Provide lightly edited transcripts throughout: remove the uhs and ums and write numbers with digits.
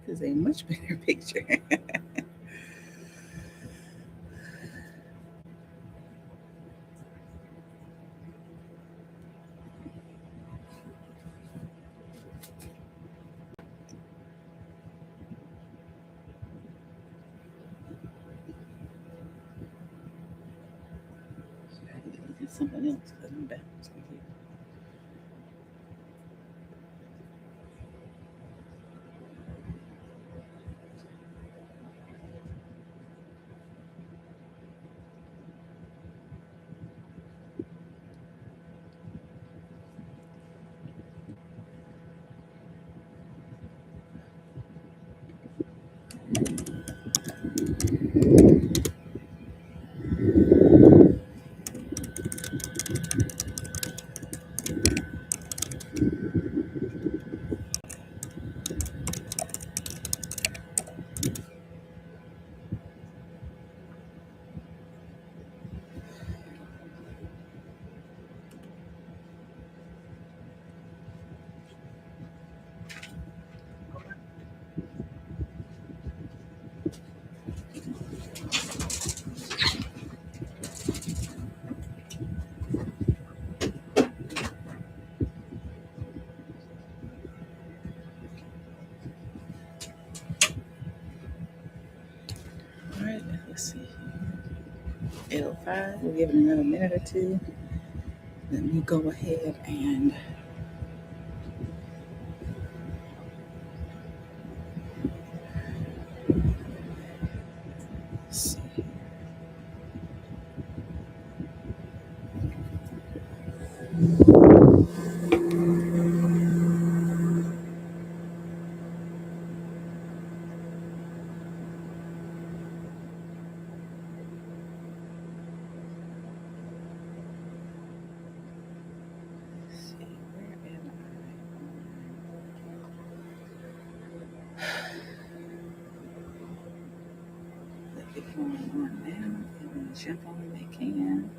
is a much better picture. I need to look at something else because I'm backwards here. All right, let's see. 8:05. We'll give it another minute or two. Let me go ahead and see. See, where am I? Let it going on now. I'm gonna jump on when they can.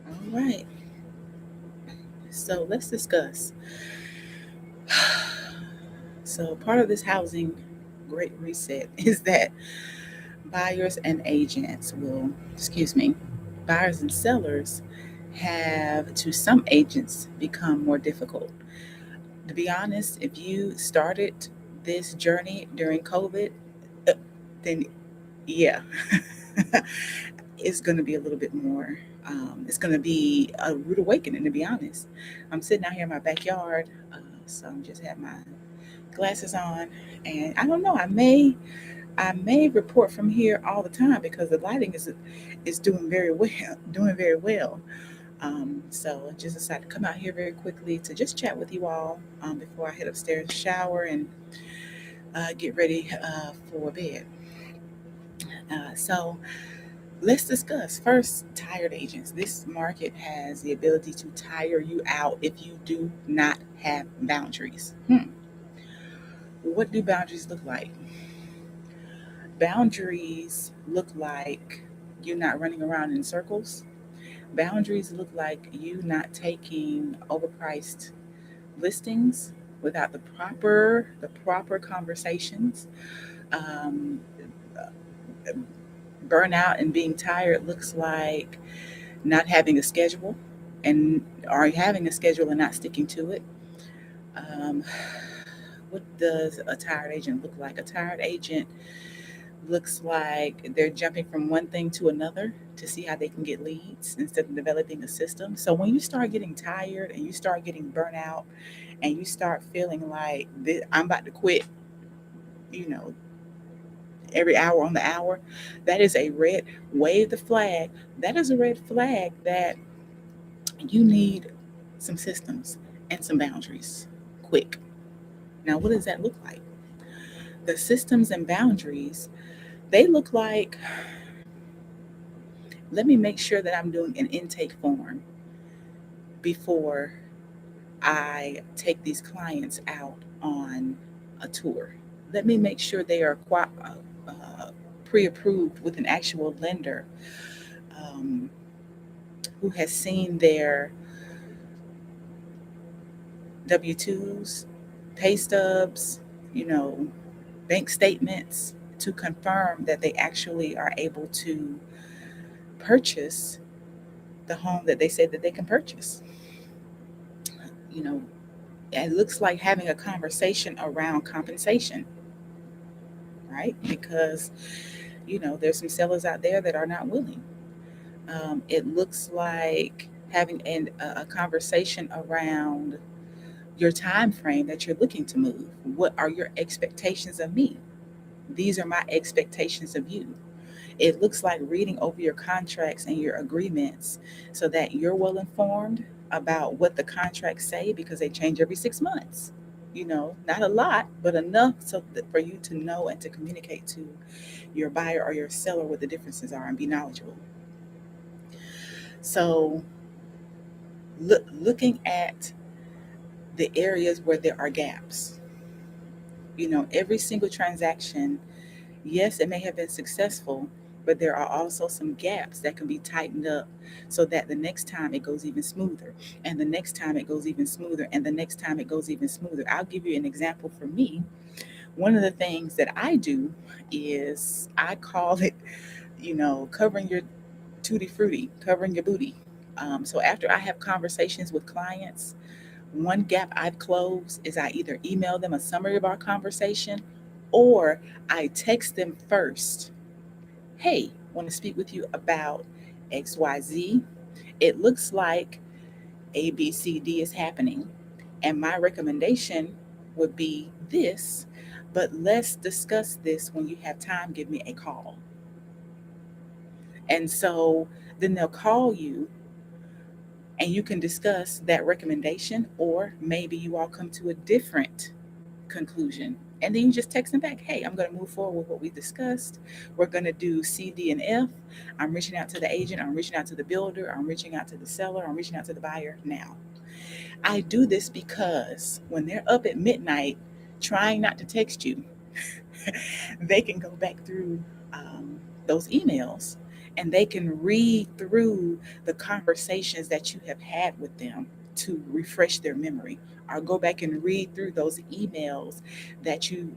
All right. So let's discuss. So part of this housing great reset is that buyers and agents will, excuse me, buyers and sellers have, to some agents, become more difficult. To be honest, if you started this journey during COVID, uh, then yeah, is going to be a little bit more. It's going to be a rude awakening, to be honest. I'm sitting out here in my backyard, so I'm just have my glasses on, and I don't know. I may report from here all the time because the lighting is doing very well, doing very well. So I just decided to come out here very quickly to just chat with you all before I head upstairs, shower, and get ready for bed. So let's discuss first tired agents. This market has the ability to tire you out if you do not have boundaries. What do boundaries look like? Boundaries look like you not running around in circles. Boundaries look like you not taking overpriced listings without the proper conversations. Um, Burnout and being tired looks like not having a schedule and or having a schedule and not sticking to it. Um, what does a tired agent look like? A tired agent looks like they're jumping from one thing to another to see how they can get leads instead of developing a system. So when you start getting tired and you start getting burnt out and you start feeling like I'm about to quit, you know, every hour on the hour, that is a red wave the flag. That is a red flag that you need some systems and some boundaries quick. Now, what does that look like? The systems and boundaries, they look like, let me make sure that I'm doing an intake form before I take these clients out on a tour. Let me make sure they are pre approved with an actual lender um, who has seen their W 2s, pay stubs, you know, bank statements to confirm that they actually are able to purchase the home that they say that they can purchase. You know, it looks like having a conversation around compensation, right? Because, there's some sellers out there that are not willing. It looks like having a conversation around your time frame that you're looking to move. What are your expectations of me? These are my expectations of you. It looks like reading over your contracts and your agreements so that you're well informed about what the contracts say because they change every 6 months. Not a lot, but enough so that for you to know and to communicate to your buyer or your seller what the differences are and be knowledgeable. So, looking at the areas where there are gaps, every single transaction, yes, it may have been successful, but there are also some gaps that can be tightened up so that the next time it goes even smoother, and the next time it goes even smoother, and the next time it goes even smoother. I'll give you an example for me. One of the things that I do is I call it, covering your tutti frutti, covering your booty. So after I have conversations with clients, one gap I've closed is I either email them a summary of our conversation or I text them first. Hey, want to speak with you about XYZ. It looks like ABCD is happening. And my recommendation would be this, but let's discuss this when you have time. Give me a call. And so then they'll call you and you can discuss that recommendation, or maybe you all come to a different conclusion. And then you just text them back, hey, I'm going to move forward with what we discussed. We're going to do C, D, and F. I'm reaching out to the agent. I'm reaching out to the builder. I'm reaching out to the seller. I'm reaching out to the buyer now. I do this because when they're up at midnight trying not to text you, they can go back through those emails and they can read through the conversations that you have had with them to refresh their memory, or go back and read through those emails that you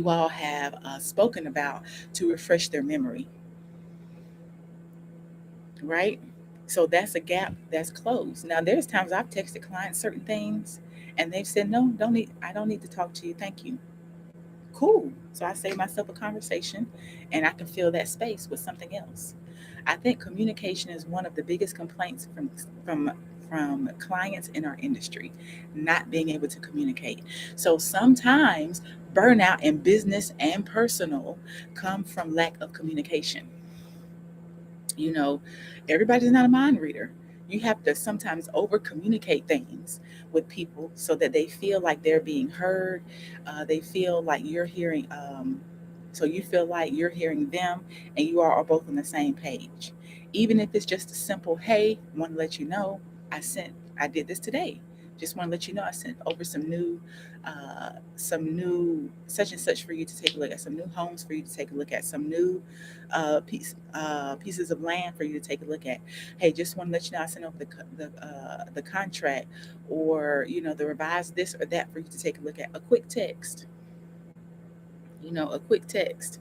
all have spoken about to refresh their memory, right? So that's a gap that's closed. Now there's times I've texted clients certain things and they've said, no, don't need I don't need to talk to you, thank you. Cool. So I save myself a conversation and I can fill that space with something else. I think communication is one of the biggest complaints from from clients in our industry, not being able to communicate. So sometimes burnout in business and personal come from lack of communication. You know, everybody's not a mind reader. You have to sometimes over communicate things with people so that they feel like they're being heard. They feel like you're hearing, so you feel like you're hearing them and you are both on the same page. Even if it's just a simple, hey, want to let you know I sent, I did this today. Just want to let you know I sent over some new such and such for you to take a look at, some new homes for you to take a look at, some new pieces of land for you to take a look at. Hey, just want to let you know I sent over the contract, or the revised this or that for you to take a look at. A quick text, a quick text.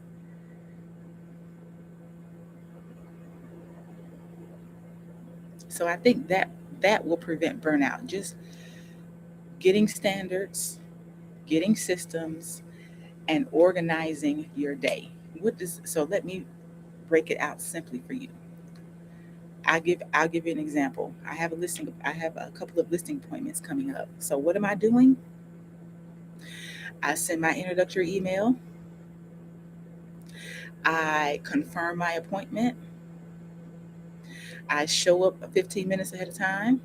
So I think that will prevent burnout. Just getting standards, getting systems, and organizing your day. Let me break it out simply for you. I'll give you an example. I have a couple of listing appointments coming up. So what am I doing? I send my introductory email. I confirm my appointment. I show up 15 minutes ahead of time.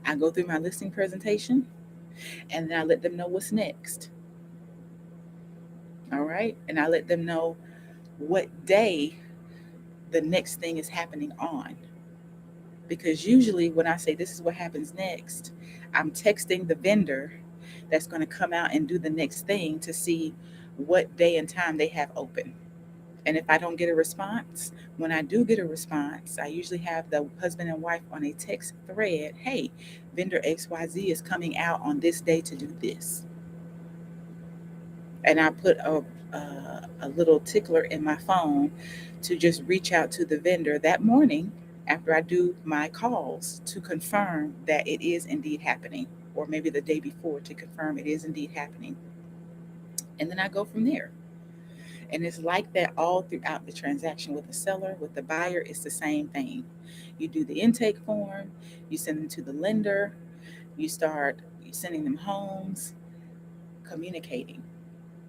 I go through my listing presentation, and then I let them know what's next. All right. And I let them know what day the next thing is happening on. Because usually when I say this is what happens next, I'm texting the vendor that's going to come out and do the next thing to see what day and time they have open. And if I don't get a response, when I do get a response, I usually have the husband and wife on a text thread. Hey, vendor XYZ is coming out on this day to do this. And I put a little tickler in my phone to just reach out to the vendor that morning after I do my calls to confirm that it is indeed happening, or maybe the day before to confirm it is indeed happening. And then I go from there. And it's like that all throughout the transaction with the seller. With the buyer, it's the same thing. You do the intake form, you send them to the lender, you start sending them homes, communicating.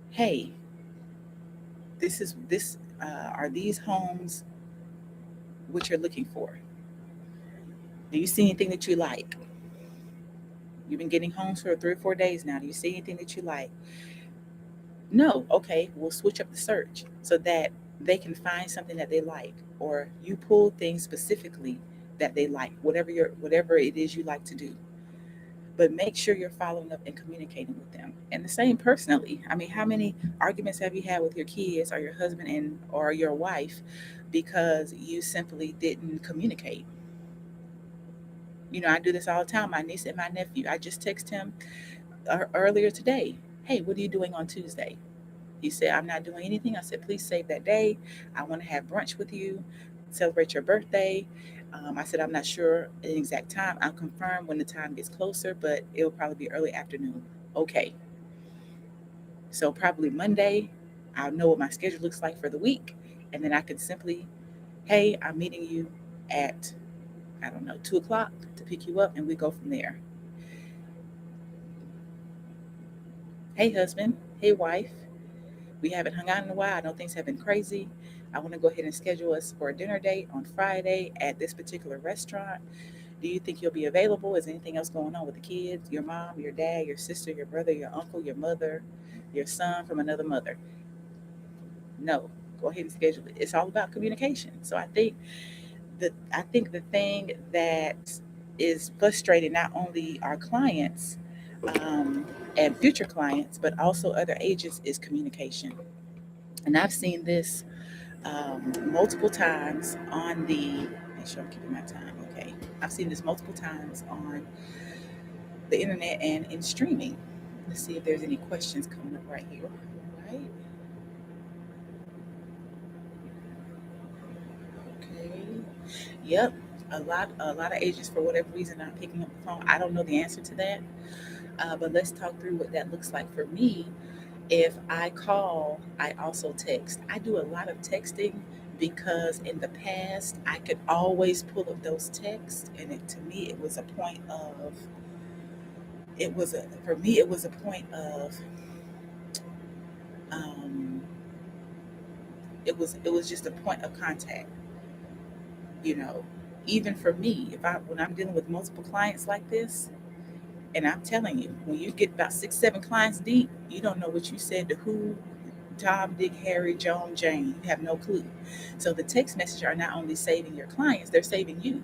Hey, this are these homes what you're looking for? Do you see anything that you like? You've been getting homes for 3 or 4 days now. Do you see anything that you like? No. Okay, we'll switch up the search so that they can find something that they like, or you pull things specifically that they like, whatever it is you like to do. But make sure you're following up and communicating with them. And the same personally. I mean, how many arguments have you had with your kids or your husband and or your wife because you simply didn't communicate? I do this all the time. My niece and my nephew. I just text him earlier today. Hey, what are you doing on Tuesday? He said, I'm not doing anything. I said, please save that day. I want to have brunch with you, celebrate your birthday. I said, I'm not sure the exact time. I'll confirm when the time gets closer, but it'll probably be early afternoon. Okay. So probably Monday, I'll know what my schedule looks like for the week. And then I can simply, hey, I'm meeting you at, I don't know, 2 o'clock to pick you up, and we go from there. Hey, husband. Hey, wife. We haven't hung out in a while. I know things have been crazy. I want to go ahead and schedule us for a dinner date on Friday at this particular restaurant. Do you think you'll be available? Is anything else going on with the kids? Your mom, your dad, your sister, your brother, your uncle, your mother, your son from another mother? No. Go ahead and schedule it. It's all about communication. So I think the thing that is frustrating not only our clients and future clients, but also other agents is communication. And I've seen this multiple times on the. Make sure I'm keeping my time. Okay, I've seen this multiple times on the internet and in streaming. Let's see if there's any questions coming up right here. Right. Okay. Yep. A lot of agents for whatever reason not picking up the phone. I don't know the answer to that. But let's talk through what that looks like for me If I call, I also text. I do a lot of texting because in the past I could always pull up those texts, and to me it was a point of for me it was a point of um, it was just a point of contact. You know, even for me, if I when I'm dealing with multiple clients like this, and I'm telling you, when you get about 6, 7 clients deep, you don't know what you said to who. Tom, Dick, Harry, Joan, Jane. You have no clue. So the text messages are not only saving your clients, they're saving you.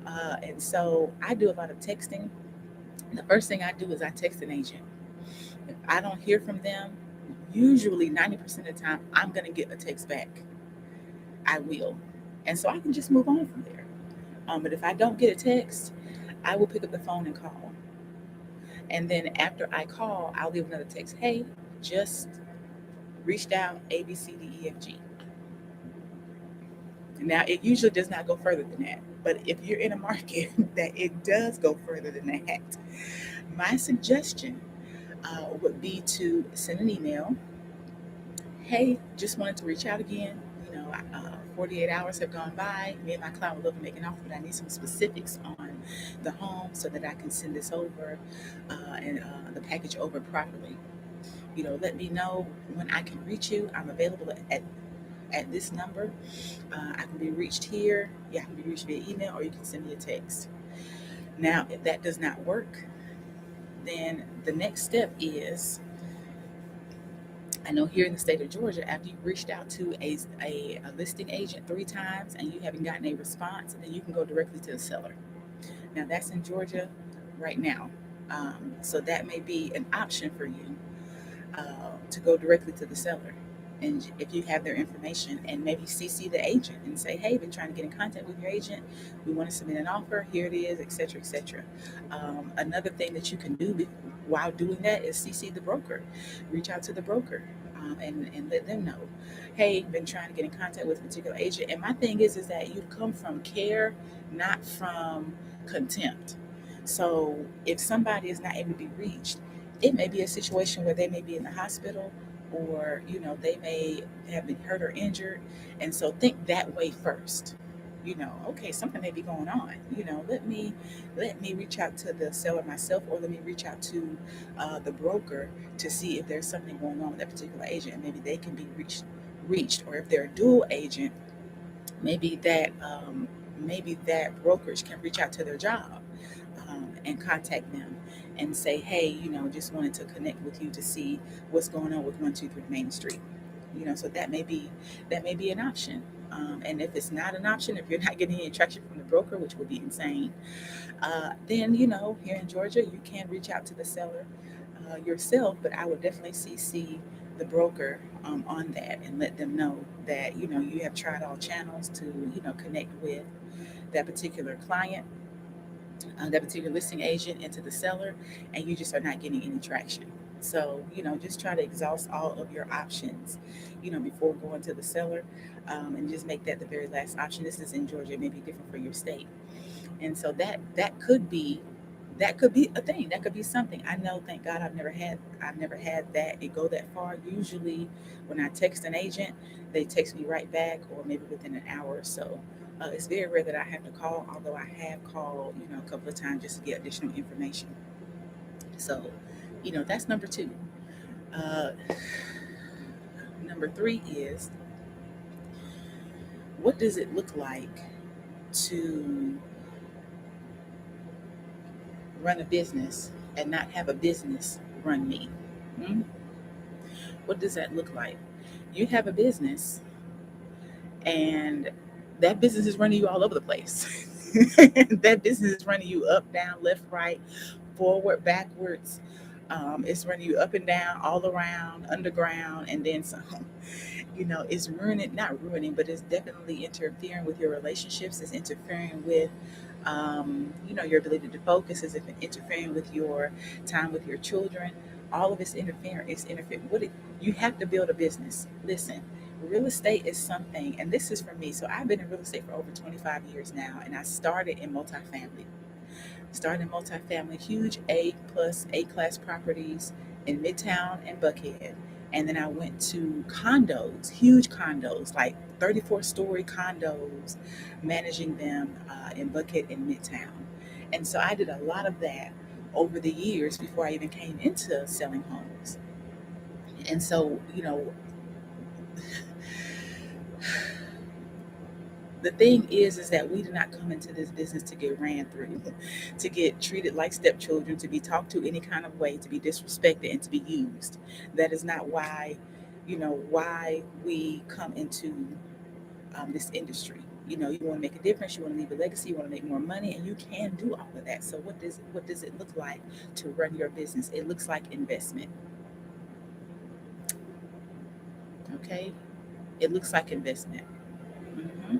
And so I do a lot of texting. The first thing I do is I text an agent. If I don't hear from them, usually 90% of the time, I'm going to get a text back. I will. And so I can just move on from there. But if I don't get a text, I will pick up the phone and call. And then after I call, I'll leave another text. Hey, just reached out A, B, C, D, E, F, G. Now, it usually does not go further than that. But if you're in a market that it does go further than that, my suggestion would be to send an email. Hey, just wanted to reach out again. 48 hours have gone by. Me and my client would love to make an offer, but I need some specifics on the home so that I can send this over and the package over properly. Let me know when I can reach you. I'm available at this number. I can be reached here. Yeah, I can be reached via email, or you can send me a text. Now, if that does not work, then the next step is, I know here in the state of Georgia, after you've reached out to a listing agent 3 times and you haven't gotten a response, then you can go directly to the seller. Now, that's in Georgia right now. So that may be an option for you to go directly to the seller. And if you have their information, and maybe CC the agent and say, hey, been trying to get in contact with your agent. We want to submit an offer. Here it is, etc., etc. Another thing that you can do while doing that is CC the broker. Reach out to the broker and let them know, hey, been trying to get in contact with a particular agent. And my thing is that you come from care, not from contempt. So if somebody is not able to be reached, it may be a situation where they may be in the hospital, or they may have been hurt or injured, and so think that way first. Okay, something may be going on. Let me reach out to the seller myself, or let me reach out to the broker to see if there's something going on with that particular agent, and maybe they can be reached. Or if they're a dual agent, maybe that brokerage can reach out to their job and contact them and say, hey, just wanted to connect with you to see what's going on with 123 Main Street. So that may be an option. And if it's not an option, if you're not getting any traction from the broker, which would be insane, then here in Georgia, you can reach out to the seller yourself. But I would definitely CC the broker on that and let them know that you have tried all channels to connect with that particular client, that particular listing agent, and to the seller, and you just are not getting any traction. So, just try to exhaust all of your options, before going to the seller, and just make that the very last option. This is in Georgia, it may be different for your state. And so that could be a thing. That could be something. I know, thank God, I've never had that it go that far. Usually when I text an agent, they text me right back, or maybe within an hour or so. It's very rare that I have to call, although I have called, a couple of times just to get additional information. So, that's number two. Uh, Number three is, what does it look like to run a business and not have a business run me? Hmm? What does that look like? You have a business, and that business is running you all over the place. That business is running you up, down, left, right, forward, backwards. It's running you up and down, all around, underground, and then some. It's ruining, not ruining, but it's definitely interfering with your relationships. It's interfering with, your ability to focus. It's interfering with your time with your children. All of it's interfering. It's interfering. You have to build a business. Listen, real estate is something, and this is for me. So I've been in real estate for over 25 years now, and I started in multifamily. Huge A plus A class properties, in Midtown and Buckhead. And then I went to condos, huge condos, like 34-story condos, managing them in Buckhead and Midtown. And so I did a lot of that over the years before I even came into selling homes. And so, the thing is that we did not come into this business to get ran through, to get treated like stepchildren, to be talked to any kind of way, to be disrespected, and to be used. That is not why we come into this industry. You want to make a difference, you want to leave a legacy, you want to make more money, and you can do all of that. So what does it look like to run your business? It looks like investment. Okay, it looks like investment. hmm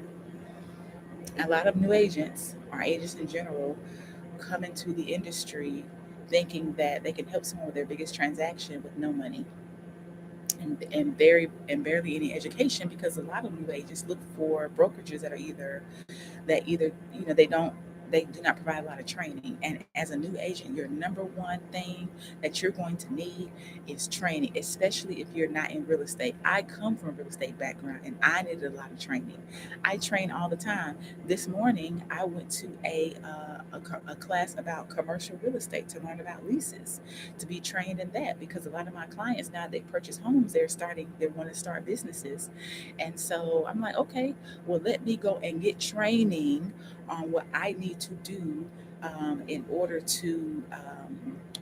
A lot of new agents, or agents in general, come into the industry thinking that they can help someone with their biggest transaction with no money and barely any education, because a lot of new agents look for brokerages that either they do not provide a lot of training. And as a new agent, your number one thing that you're going to need is training, especially if you're not in real estate. I come from a real estate background and I needed a lot of training. I train all the time. This morning I went to a class about commercial real estate to learn about leases, to be trained in that, because a lot of my clients, now they purchase homes, they want to start businesses. And so I'm like, okay, well, let me go and get training on what I need to do in order to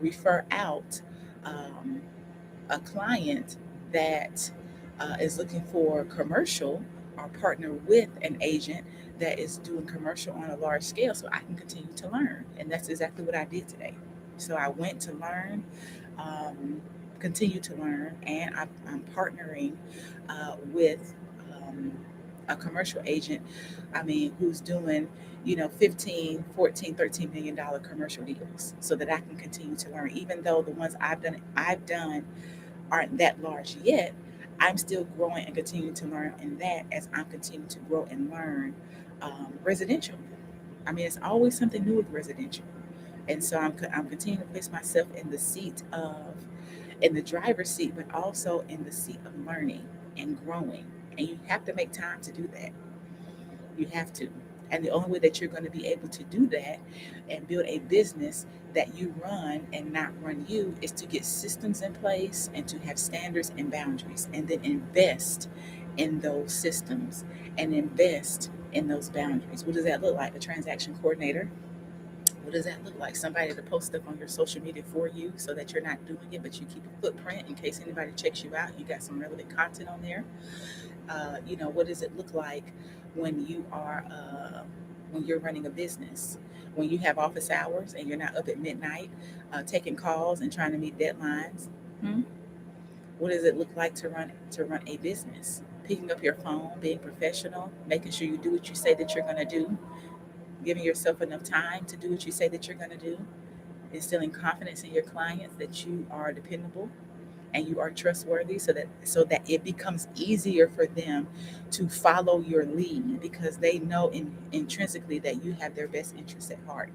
refer out um, a client that is looking for commercial, or partner with an agent that is doing commercial on a large scale, so I can continue to learn. And that's exactly what I did today. So I went to learn, um, continue to learn, and I'm partnering with um, a commercial agent, I mean, who's doing, 15, 14, $13 million commercial deals, so that I can continue to learn. Even though the ones I've done aren't that large yet, I'm still growing and continuing to learn in that, as I'm continuing to grow and learn residential. I mean, it's always something new with residential. And so I'm continuing to place myself in the driver's seat, but also in the seat of learning and growing. And you have to make time to do that. You have to. And the only way that you're going to be able to do that and build a business that you run and not run you is to get systems in place and to have standards and boundaries, and then invest in those systems and invest in those boundaries. What does that look like? A transaction coordinator. What does that look like? Somebody to post stuff on your social media for you, so that you're not doing it, but you keep a footprint in case anybody checks you out. You got some relevant content on there. What does it look like when when you're running a business, when you have office hours and you're not up at midnight taking calls and trying to meet deadlines? Hmm? What does it look like to run a business? Picking up your phone, being professional, making sure you do what you say that you're going to do, giving yourself enough time to do what you say that you're going to do, instilling confidence in your clients that you are dependable and you are trustworthy, so that it becomes easier for them to follow your lead, because they know intrinsically that you have their best interests at heart.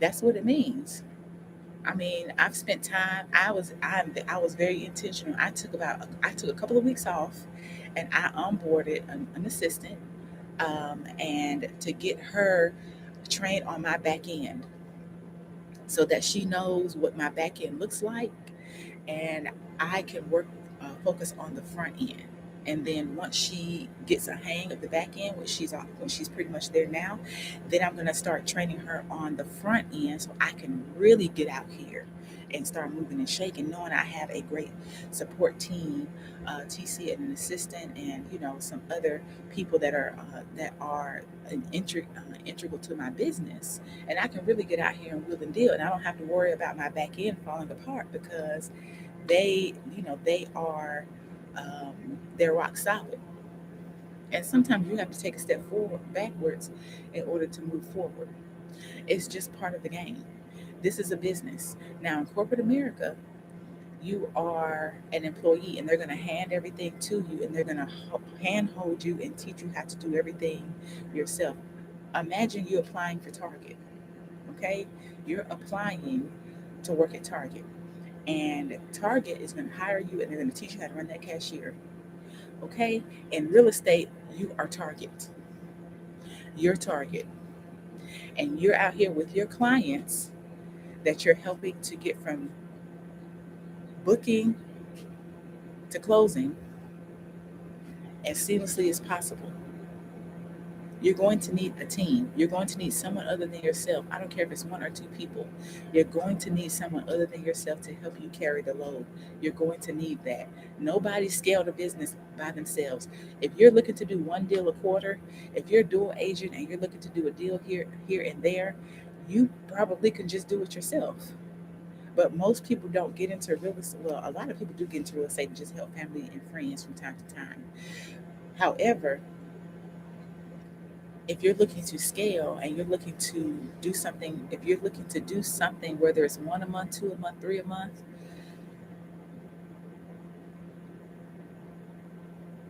That's what it means. I mean, I've spent time. I was very intentional. I took a couple of weeks off, and I onboarded an assistant, and to get her trained on my back end, so that she knows what my back end looks like, and I can focus on the front end. And then once she gets a hang of the back end, when she's pretty much there now, then I'm gonna start training her on the front end, so I can really get out here and start moving and shaking, knowing I have a great support team, TC and an assistant, and some other people that are integral to my business, and I can really get out here and wheel and deal, and I don't have to worry about my back end falling apart, because they're rock solid. And sometimes you have to take a step forward backwards in order to move forward. It's just part of the game. This is a business. Now in corporate America, you are an employee, and they're going to hand everything to you, and they're going to handhold you and teach you how to do everything yourself. Imagine you applying for Target. Okay, you're applying to work at Target, And Target is going to hire you and they're going to teach you how to run that cashier. Okay? In real estate, you are Target. You're Target. And you're out here with your clients that you're helping to get from booking to closing as seamlessly as possible. You're going to need a team. You're going to need someone other than yourself. I don't care if it's one or two people. You're going to need someone other than yourself to help you carry the load. You're going to need that. Nobody scaled a business by themselves. If you're looking to do one deal a quarter, if you're a dual agent and you're looking to do a deal here and there, you probably can just do it yourself. But most people don't get into real estate. Well, a lot of people do get into real estate and just help family and friends from time to time. However, if you're looking to scale and you're looking to do something, if you're looking to do something, whether it's one a month, two a month, three a month,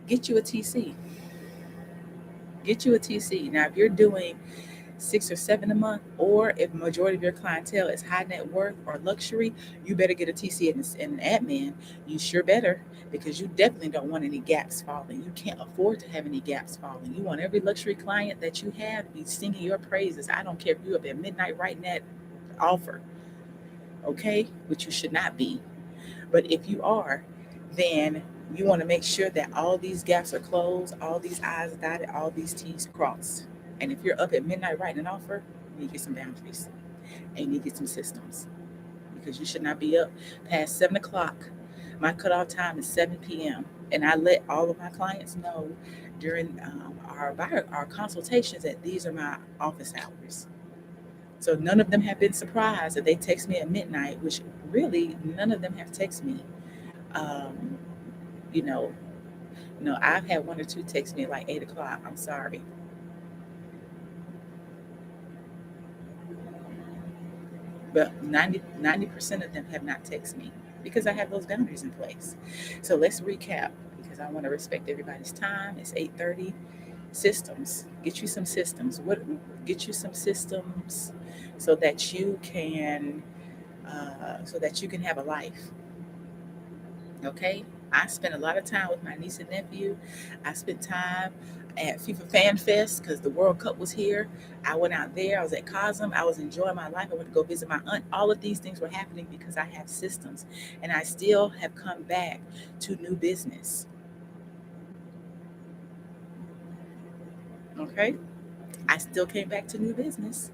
get you a TC. Get you a TC. Now, if you're doing six or seven a month, or if majority of your clientele is high net worth or luxury, you better get a TC and an admin. You sure better, because you definitely don't want any gaps falling. You can't afford to have any gaps falling. You want every luxury client that you have to be singing your praises. I don't care if you're up at midnight writing that offer, okay? Which you should not be. But if you are, then you want to make sure that all these gaps are closed, all these I's dotted, all these T's crossed. And if you're up at midnight writing an offer, you need to get some boundaries and you need to get some systems, because you should not be up past 7 o'clock. My cutoff time is 7 p.m. And I let all of my clients know during our consultations that these are my office hours. So none of them have been surprised that they text me at midnight, which really none of them have texted me. Um, you know, I've had one or two text me at like 8 o'clock. I'm sorry, but ninety percent of them have not texted me because I have those boundaries in place. So let's recap, because I want to respect everybody's time. It's 8:30. Systems. Get you some systems. What? Get you some systems so that you can have a life. Okay. I spent a lot of time with my niece and nephew. I spent time at FIFA Fan Fest because the World Cup was here. I went out there. I was at Cosm. I was enjoying my life. I went to go visit my aunt. All of these things were happening because I have systems, and I still have come back to new business. Okay, I still came back to new business.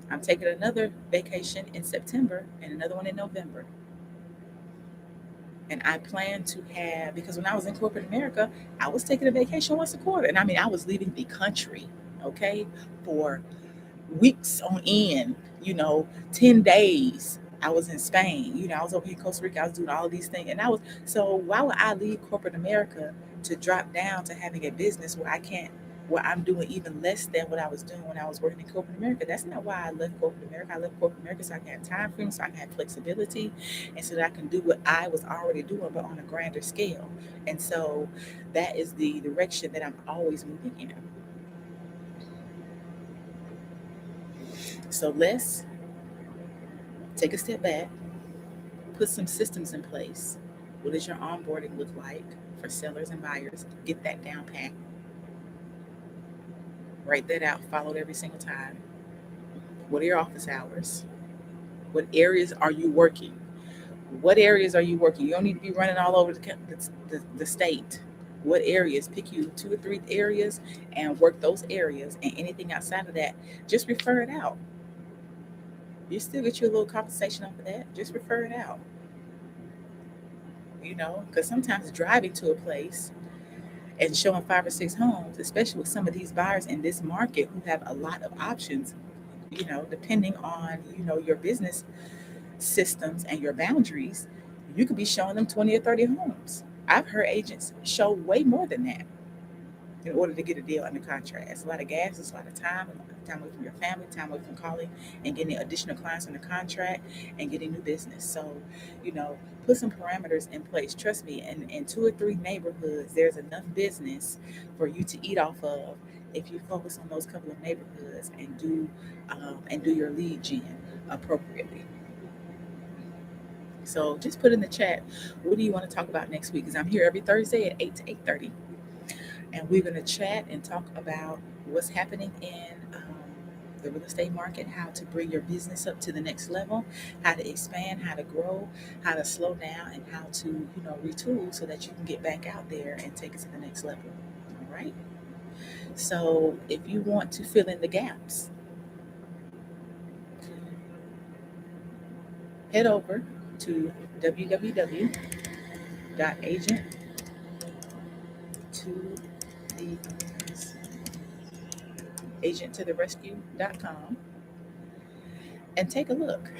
I'm taking another vacation in September and another one in November. And I plan to have, because when I was in corporate America, I was taking a vacation once a quarter. And I mean, I was leaving the country, okay, for weeks on end, you know, 10 days. I was in Spain, I was over here in Costa Rica, I was doing all these things. And so why would I leave corporate America to drop down to having a business where I'm doing even less than what I was doing when I was working in corporate America? That's not why I left corporate America. I left corporate America so I can have time freedom, so I can have flexibility, and so that I can do what I was already doing, but on a grander scale. And so that is the direction that I'm always moving in. So let's take a step back, put some systems in place. What does your onboarding look like for sellers and buyers? Get that down pat. Write that out, follow it every single time. What are your office hours? What areas are you working? What areas are you working? You don't need to be running all over the state. What areas? Pick you two or three areas and work those areas. And anything outside of that, just refer it out. You still get you a little compensation off of that. Just refer it out. Because sometimes driving to a place and showing five or six homes, especially with some of these buyers in this market who have a lot of options, depending on, your business systems and your boundaries, you could be showing them 20 or 30 homes. I've heard agents show way more than that in order to get a deal under contract. It's a lot of gas, it's a lot of time away from your family, time away from calling and getting additional clients under contract and getting new business. So, you know, put some parameters in place. Trust me, in two or three neighborhoods, there's enough business for you to eat off of if you focus on those couple of neighborhoods and do your lead gen appropriately. So just put in the chat, what do you want to talk about next week? Because I'm here every Thursday at 8 to 8:30, and we're going to chat and talk about what's happening in the real estate market, how to bring your business up to the next level, how to expand, how to grow, how to slow down, and how to retool so that you can get back out there and take it to the next level. All right. So if you want to fill in the gaps, head over to www.agent to the agenttotherescue.com and take a look.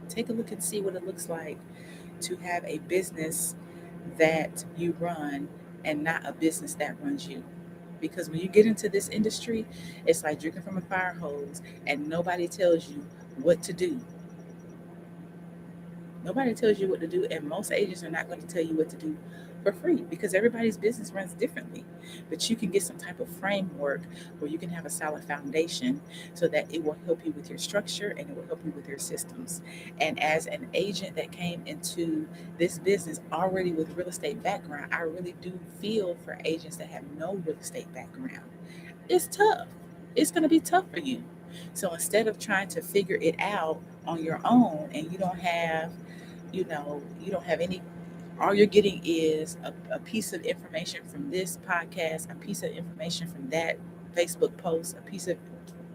Take a look and see what it looks like to have a business that you run and not a business that runs you. Because when you get into this industry, it's like drinking from a fire hose and nobody tells you what to do. Nobody tells you what to do, and most agents are not going to tell you what to do for free because everybody's business runs differently. But you can get some type of framework where you can have a solid foundation so that it will help you with your structure and it will help you with your systems. And as an agent that came into this business already with real estate background, I really do feel for agents that have no real estate background. It's tough. It's going to be tough for you. So instead of trying to figure it out on your own and you don't have any, all you're getting is a piece of information from this podcast, a piece of information from that Facebook post, a piece of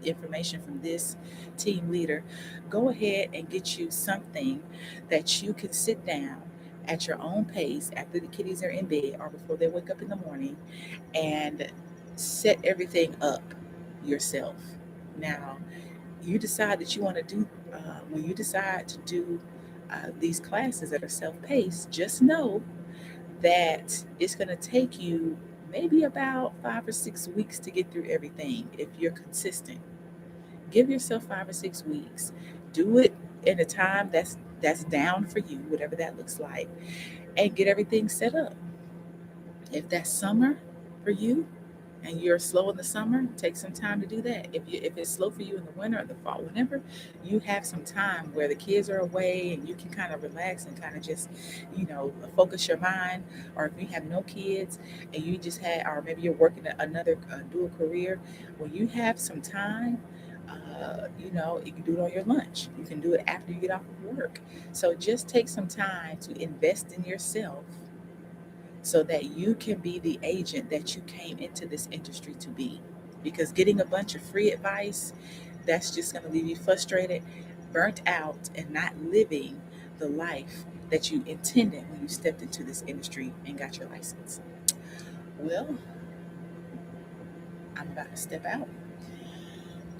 information from this team leader. Go ahead and get you something that you can sit down at your own pace after the kiddies are in bed or before they wake up in the morning and set everything up yourself. Now, you decide that you want to do, when you decide to do these classes that are self paced, just know that it's going to take you maybe about 5 or 6 weeks to get through everything if you're consistent. Give yourself 5 or 6 weeks. Do it in a time that's down for you, whatever that looks like, and get everything set up. If that's summer for you, and you're slow in the summer, take some time to do that. If it's slow for you in the winter or the fall, whenever you have some time where the kids are away and you can kind of relax and kind of just, focus your mind, or if you have no kids and you just had, or maybe you're working another dual career, when you have some time, you can do it on your lunch. You can do it after you get off of work. So just take some time to invest in yourself so that you can be the agent that you came into this industry to be. Because getting a bunch of free advice, that's just going to leave you frustrated, burnt out, and not living the life that you intended when you stepped into this industry and got your license. Well, I'm about to step out,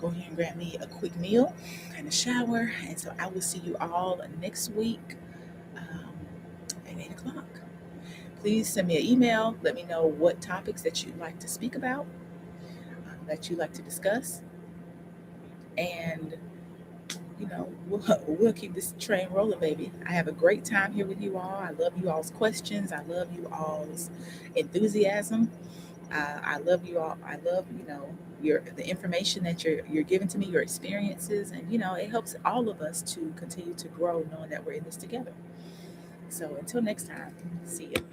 go here and grab me a quick meal and a shower. And so I will see you all next week at 8 o'clock. Please send me an email. Let me know what topics that you'd like to speak about, that you'd like to discuss. And, we'll keep this train rolling, baby. I have a great time here with you all. I love you all's questions. I love you all's enthusiasm. I love you all. I love, the information that you're giving to me, your experiences, and it helps all of us to continue to grow, knowing that we're in this together. So until next time, see you.